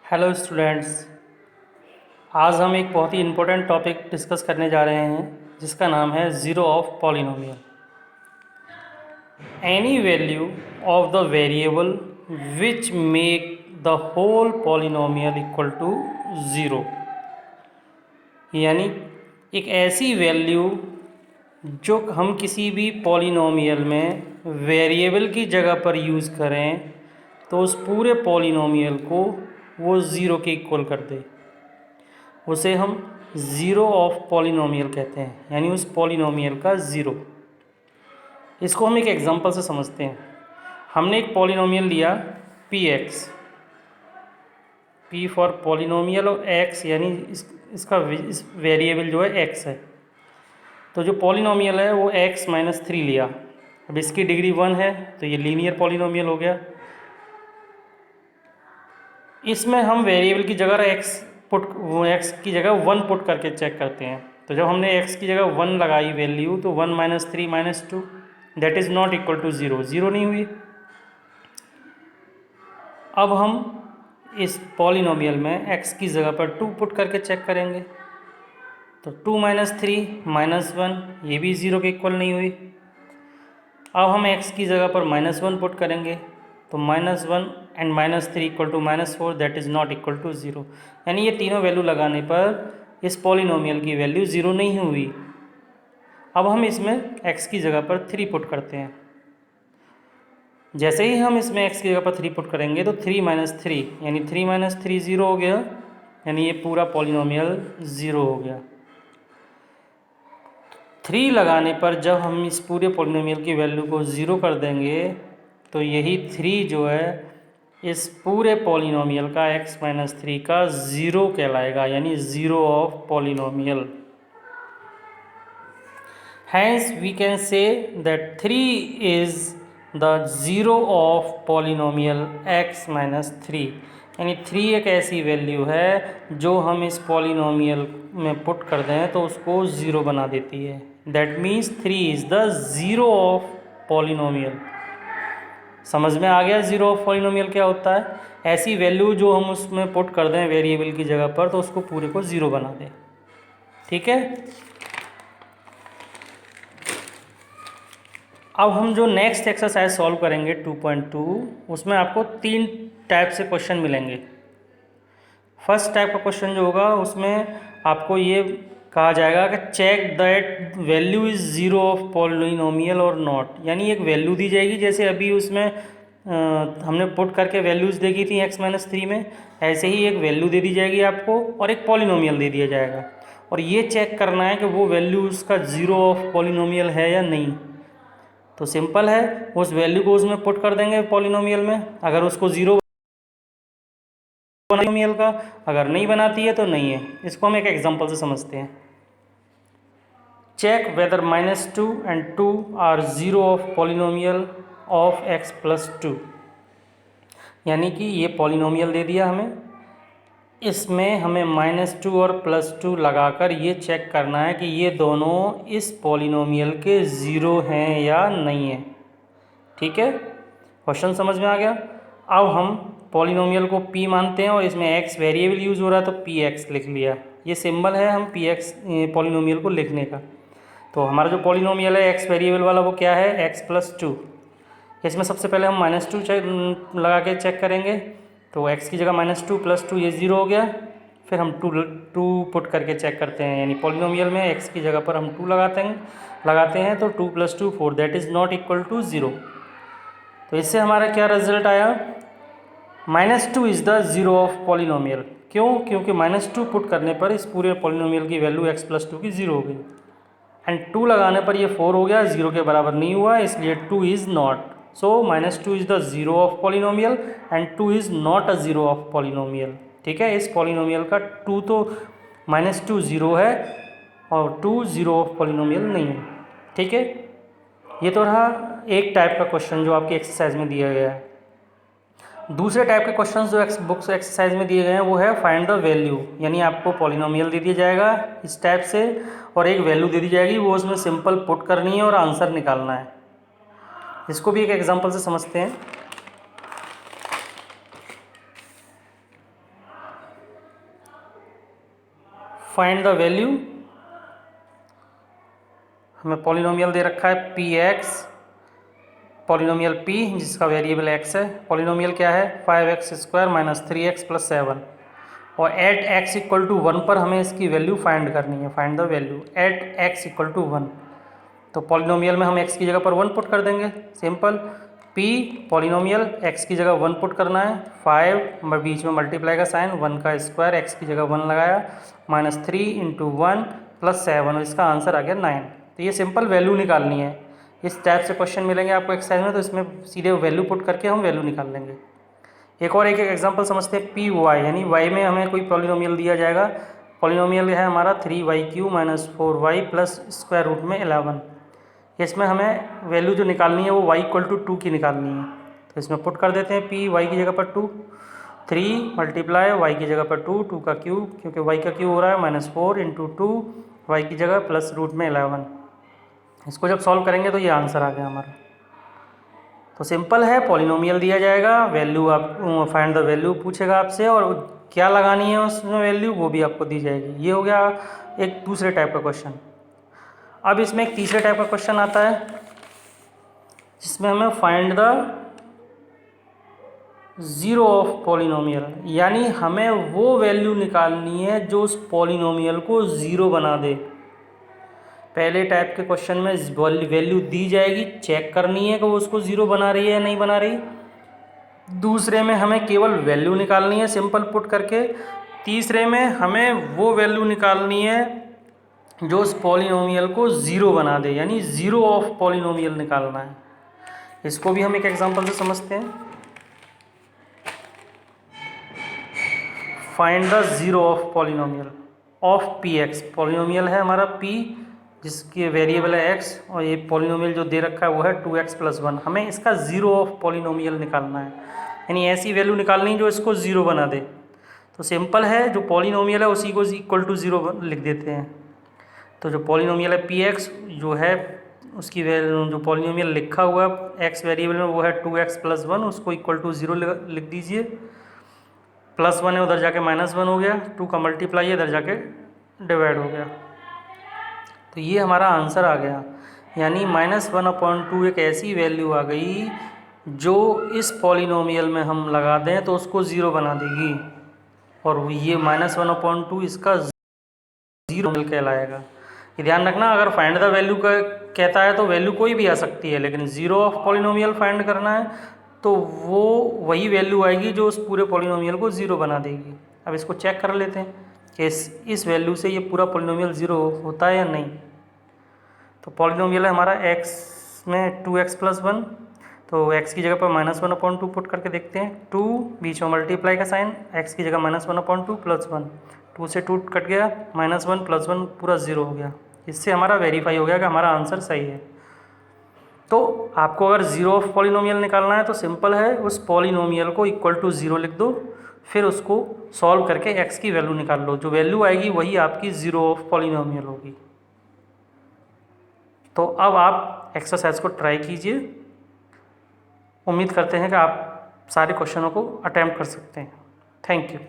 Hello students. आज हम एक बहुत ही इम्पोर्टेंट टॉपिक डिस्कस करने जा रहे हैं जिसका नाम है zero of polynomial. Any value of the variable which make the whole polynomial equal to zero, यानी एक ऐसी वैल्यू जो हम किसी भी पॉलिनोमियल में वेरिएबल की जगह पर यूज़ करें तो उस पूरे पॉलिनोमियल को वो ज़ीरो के इक्वल कर दे, उसे हम ज़ीरो ऑफ पॉलिनोमियल कहते हैं, यानी उस पॉलिनोमियल का ज़ीरो। इसको हम एक एग्जांपल से समझते हैं। हमने एक पॉलिनोमियल लिया P x, P for polynomial और एक्स यानी इसका इस वेरिएबल जो है एक्स है। तो जो पॉलिनोमियल है वो एक्स माइनस थ्री लिया। अब इसकी डिग्री 1 है तो ये लीनियर पॉलिनोमियल हो गया। इसमें हम वेरिएबल की जगह एक्स की जगह 1 पुट करके चेक करते हैं। तो जब हमने एक्स की जगह 1 लगाई वैल्यू तो 1 minus three minus two that is not equal to zero, zero नहीं हुई। अब हम इस पॉलिनोमियल में एक्स की जगह पर 2 पुट करके चेक करेंगे। तो 2 माइनस थ्री माइनस वन, ये भी ज़ीरो के इक्वल नहीं हुई। अब हम एक्स की जगह पर -1 पुट करेंगे तो -1 एंड -3 equal to -4 that is not equal to zero, यानी ये तीनों वैल्यू लगाने पर इस पॉलिनोमियल की वैल्यू ज़ीरो नहीं हुई। अब हम इसमें x की जगह पर 3 पुट करते हैं। जैसे ही हम इसमें x की जगह पर 3 पुट करेंगे तो 3 माइनस थ्री यानी 3 माइनस थ्री ज़ीरो हो गया, यानी ये पूरा पॉलिनोमियल ज़ीरो हो गया। 3 लगाने पर जब हम इस पूरे पॉलिनोमियल की वैल्यू को ज़ीरो कर देंगे तो यही 3 जो है इस पूरे पॉलिनोमियल का x माइनस थ्री का ज़ीरो कहलाएगा, यानी zero of polynomial. Hence we can say that 3 is the zero of polynomial x minus three, यानी 3 एक ऐसी वैल्यू है जो हम इस पॉलिनोमियल में पुट कर दें तो उसको ज़ीरो बना देती है। That means 3 is the zero of polynomial. समझ में आ गया ज़ीरो ऑफ पॉलिनोमियल क्या होता है? ऐसी वैल्यू जो हम उसमें पुट कर दें वेरिएबल की जगह पर तो उसको पूरे को ज़ीरो बना दें। ठीक है। अब हम जो नेक्स्ट एक्सरसाइज सॉल्व करेंगे 2.2, उसमें आपको 3 टाइप से क्वेश्चन मिलेंगे। फर्स्ट टाइप का क्वेश्चन जो होगा उसमें आपको ये कहा जाएगा कि check that value is zero of polynomial और नॉट, यानी एक वैल्यू दी जाएगी जैसे अभी उसमें हमने पुट करके वैल्यूज़ देखी थी x माइनस थ्री में, ऐसे ही एक वैल्यू दे दी जाएगी आपको और एक पॉलिनोमियल दे दिया जाएगा और ये चेक करना है कि वो वैल्यू उसका ज़ीरो ऑफ पॉलिनोमियल है या नहीं। तो सिंपल है, उस वैल्यू को उसमें पुट कर देंगे पॉलिनोमियल में, अगर उसको ज़ीरो पॉलिनोमियल का, अगर नहीं बनाती है तो नहीं है। इसको हम एक एग्जांपल से समझते हैं। Check whether -2 and 2 are zero of polynomial of x plus two, यानी कि ये पॉलिनोमियल दे दिया हमें, इसमें हमें -2 और +2 लगाकर ये चेक करना है कि ये दोनों इस पॉलिनोमियल के ज़ीरो हैं या नहीं है। ठीक है, क्वेश्चन समझ में आ गया। अब हम पॉलिनोमियल को p मानते हैं और इसमें x वेरिएबल यूज़ हो रहा है तो px लिख लिया। ये सिंबल है हम px पॉलिनोमियल को लिखने का। तो हमारा जो पॉलिनोमियल है x वेरिएबल वाला वो क्या है, x प्लस टू। इसमें सबसे पहले हम -2 लगा के चेक करेंगे तो x की जगह -2 + 2 ये ज़ीरो हो गया। फिर हम 2 पुट करके चेक करते हैं, यानी पॉलिनोमियल में x की जगह पर हम 2 लगाते हैं तो 2 + 2 4 that is not equal to zero. तो इससे हमारा क्या रिजल्ट आया, -2 is the zero of polynomial. क्यों? क्योंकि -2 पुट करने पर इस पूरे पॉलिनोमियल की वैल्यू x + 2 की ज़ीरो हो गई एंड 2 लगाने पर ये 4 हो गया, ज़ीरो के बराबर नहीं हुआ, इसलिए 2 is not. So -2 is the zero of polynomial and 2 is not a zero of polynomial. ठीक है, इस पॉलिनोमियल का 2 तो -2 ज़ीरो है और 2 ज़ीरो ऑफ पॉलिनोमियल नहीं है। ठीक है, ये तो रहा एक टाइप का क्वेश्चन जो आपकी एक्सरसाइज में दिया गया है। दूसरे टाइप के क्वेश्चन जो बुक्स एक्सरसाइज में दिए गए हैं वो है फाइंड द वैल्यू, यानी आपको पॉलिनोमियल दे दिया जाएगा इस टाइप से और एक वैल्यू दे दी जाएगी, वो उसमें सिंपल पुट करनी है और आंसर निकालना है। इसको भी एक एग्जांपल से समझते हैं। फाइंड द वैल्यू, हमें पॉलिनोमियल दे रखा है पी एक्स, पॉलिनोमियल पी जिसका वेरिएबल एक्स है। पॉलिनोमियल क्या है 5x² माइनस 3x प्लस 7, और एट x इक्वल टू 1 पर हमें इसकी वैल्यू फाइंड करनी है। Find the value at x equal to 1। तो पॉलिनोमियल में हम x की जगह पर 1 पुट कर देंगे, सिंपल। p पॉलिनोमियल x की जगह 1 पुट करना है, 5 बीच में मल्टीप्लाई का साइन, 1 का स्क्वायर, x की जगह 1 लगाया, माइनस 3 इंटू 1 प्लस 7, और इसका आंसर आ गया 9। तो ये सिंपल वैल्यू निकालनी है। इस टाइप से क्वेश्चन मिलेंगे आपको एक्सरसाइज में, तो इसमें सीधे वैल्यू पुट करके हम वैल्यू निकाल लेंगे। एक और एक एग्जांपल समझते हैं पी वाई, यानी वाई में हमें कोई पॉलिनोमियल दिया जाएगा। पॉलिनोमियल है हमारा 3y³ minus 4y plus square root में 11। इसमें हमें वैल्यू जो निकालनी है वो y इक्वल टू 2 की निकालनी है। तो इसमें पुट कर देते हैं पी वाई की जगह पर 2, 3 मल्टीप्लाई वाई की जगह पर 2, 2 का क्यूब, क्योंकि y का क्यूब हो रहा है, माइनस 4 इंटू 2 वाई की जगह प्लस रूट में 11। इसको जब सॉल्व करेंगे तो ये आंसर आ गया हमारा। तो सिंपल है, पॉलिनोमियल दिया जाएगा, वैल्यू आप फाइंड द वैल्यू पूछेगा आपसे, और क्या लगानी है उसमें वैल्यू वो भी आपको दी जाएगी। ये हो गया एक दूसरे टाइप का क्वेश्चन। अब इसमें एक तीसरे टाइप का क्वेश्चन आता है जिसमें हमें find the zero of polynomial, यानी हमें वो वैल्यू निकालनी है जो उस पॉलिनोमियल को ज़ीरो बना दे। पहले टाइप के क्वेश्चन में वैल्यू दी जाएगी, चेक करनी है कि वो उसको ज़ीरो बना रही है या नहीं बना रही। दूसरे में हमें केवल वैल्यू निकालनी है सिंपल पुट करके। तीसरे में हमें वो वैल्यू निकालनी है जो उस पॉलिनोमियल को ज़ीरो बना दे, यानी ज़ीरो ऑफ पॉलिनोमियल निकालना है। इसको भी हम एक एग्जांपल से समझते हैं। Find the zero of polynomial of P x. Polynomial है हमारा पी जिसकी वेरिएबल है एक्स, और ये पॉलिनोमियल जो दे रखा है वो है 2x प्लस 1। हमें इसका ज़ीरो ऑफ पॉलिनोमियल निकालना है, यानी ऐसी वैल्यू निकालनी जो इसको ज़ीरो बना दे। तो सिंपल है, जो पॉलिनोमियल है उसी को इक्वल टू ज़ीरो लिख देते हैं। तो जो पॉलिनोमियल है पी एक्स जो है उसकी वैल्यू, जो पॉलिनोमियल लिखा हुआ है एक्स वेरिएबल में वो है 2x प्लस 1, उसको इक्वल टू ज़ीरो लिख दीजिए। प्लस 1 है उधर जाके माइनस 1 हो गया, 2 का मल्टीप्लाई है इधर जाके डिवाइड हो गया। तो ये हमारा आंसर आ गया, यानी -1/2 एक ऐसी वैल्यू आ गई जो इस पॉलिनोमियल में हम लगा दें तो उसको ज़ीरो बना देगी, और ये -1/2 इसका ज़ीरो कहलाएगा। ये ध्यान रखना, अगर फाइंड द वैल्यू का कहता है तो वैल्यू कोई भी आ सकती है, लेकिन ज़ीरो ऑफ पॉलिनोमियल फाइंड करना है तो वो वही वैल्यू आएगी जो उस पूरे पॉलिनोमियल को ज़ीरो बना देगी। अब इसको चेक कर लेते हैं कि इस वैल्यू से ये पूरा पॉलिनोमियल ज़ीरो होता है या नहीं। तो पॉलिनोमियल है हमारा x में 2x प्लस 1, तो x की जगह पर -1/2 पुट करके देखते हैं। 2 बीच में मल्टीप्लाई का साइन, x की जगह -1/2 प्लस 1, 2 से 2 कट गया, -1 प्लस 1 पूरा ज़ीरो हो गया। इससे हमारा वेरीफाई हो गया कि हमारा आंसर सही है। तो आपको अगर ज़ीरो ऑफ पॉलिनोमियल निकालना है तो सिंपल है, उस पॉलिनोमियल को इक्वल टू ज़ीरो लिख दो, फिर उसको सॉल्व करके x की वैल्यू निकाल लो। जो वैल्यू आएगी वही आपकी ज़ीरो ऑफ पॉलिनोमियल होगी। तो अब आप एक्सरसाइज को ट्राई कीजिए। उम्मीद करते हैं कि आप सारे क्वेश्चनों को अटेम्प्ट कर सकते हैं। Thank you.